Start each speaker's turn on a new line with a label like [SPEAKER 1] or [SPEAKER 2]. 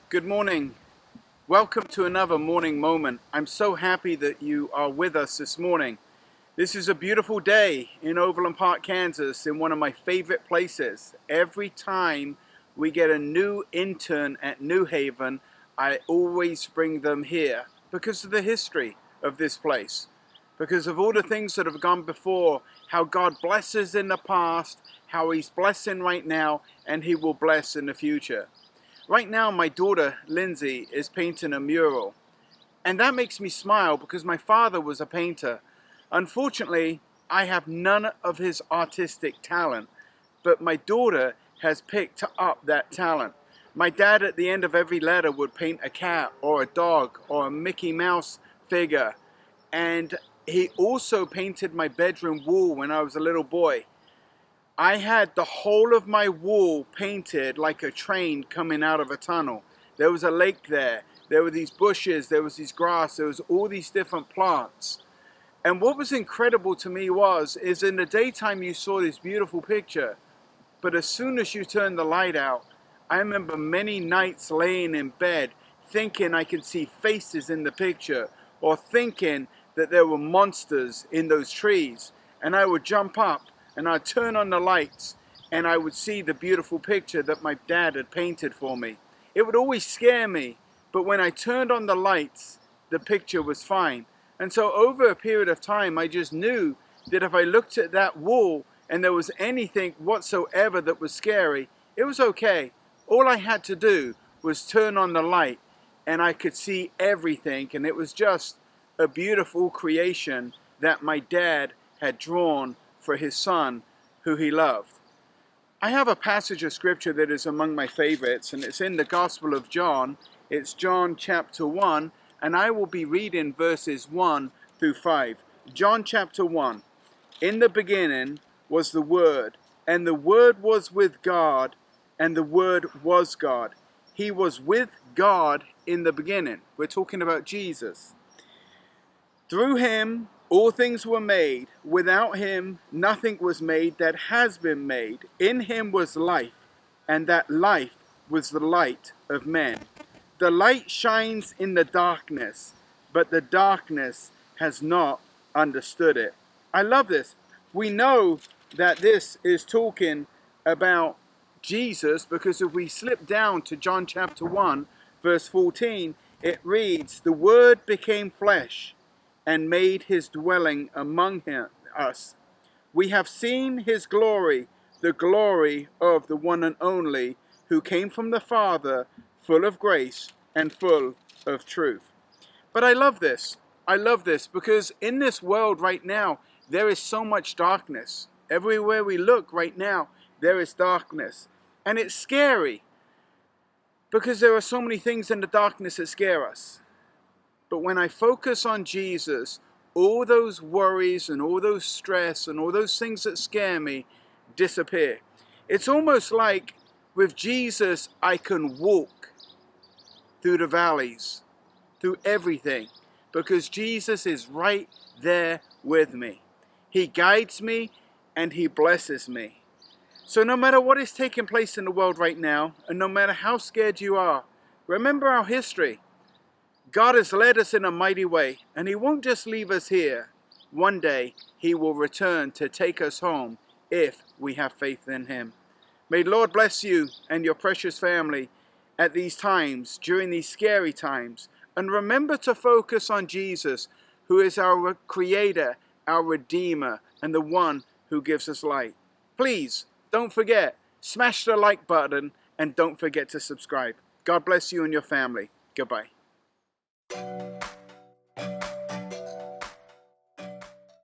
[SPEAKER 1] Good morning. Welcome to another morning moment. I'm so happy that you are with us this morning. This is a beautiful day in Overland Park, Kansas, in one of my favorite places. Every time we get a new intern at New Haven, I always bring them here because of the history of this place, because of all the things that have gone before, how God blesses in the past, how He's blessing right now, and He will bless in the future. Right now, my daughter, Lindsay, is painting a mural. And that makes me smile because my father was a painter. Unfortunately, I have none of his artistic talent, but my daughter has picked up that talent. My dad, at the end of every letter, would paint a cat or a dog or a Mickey Mouse figure. And he also painted my bedroom wall when I was a little boy. I had the whole of my wall painted like a train coming out of a tunnel. There was a lake there. There were these bushes. There was this grass. There was all these different plants. And what was incredible to me is in the daytime you saw this beautiful picture. But as soon as you turned the light out, I remember many nights laying in bed thinking I could see faces in the picture, or thinking that there were monsters in those trees. And I would jump up and I'd turn on the lights and I would see the beautiful picture that my dad had painted for me. It would always scare me, but when I turned on the lights, the picture was fine. And so over a period of time, I just knew that if I looked at that wall and there was anything whatsoever that was scary, it was okay. All I had to do was turn on the light and I could see everything, and it was just a beautiful creation that my dad had drawn for his son who he loved. I have a passage of scripture that is among my favorites, and it's in the Gospel of John. It's John chapter 1, and I will be reading verses 1 through 5. John chapter 1. In the beginning was the Word, and the Word was with God, and the Word was God. He was with God in the beginning. We're talking about Jesus. Through him all things were made. Without him nothing was made that has been made. In him was life, and that life was the light of men. The light shines in the darkness, but the darkness has not understood it. I love this. We know that this is talking about Jesus, because if we slip down to John chapter 1, verse 14, it reads, "The Word became flesh and made his dwelling among us. We have seen his glory, the glory of the one and only, who came from the Father, full of grace and full of truth." But I love this. I love this because in this world right now, there is so much darkness. Everywhere we look right now, there is darkness. And it's scary because there are so many things in the darkness that scare us. But when I focus on Jesus, all those worries and all those stress and all those things that scare me disappear. It's almost like with Jesus, I can walk through the valleys, through everything, because Jesus is right there with me. He guides me and he blesses me. So no matter what is taking place in the world right now, and no matter how scared you are, remember our history. God has led us in a mighty way, and he won't just leave us here. One day, he will return to take us home if we have faith in him. May the Lord bless you and your precious family at these times, during these scary times. And remember to focus on Jesus, who is our Creator, our Redeemer, and the one who gives us light. Please, don't forget, smash the like button, and don't forget to subscribe. God bless you and your family. Goodbye.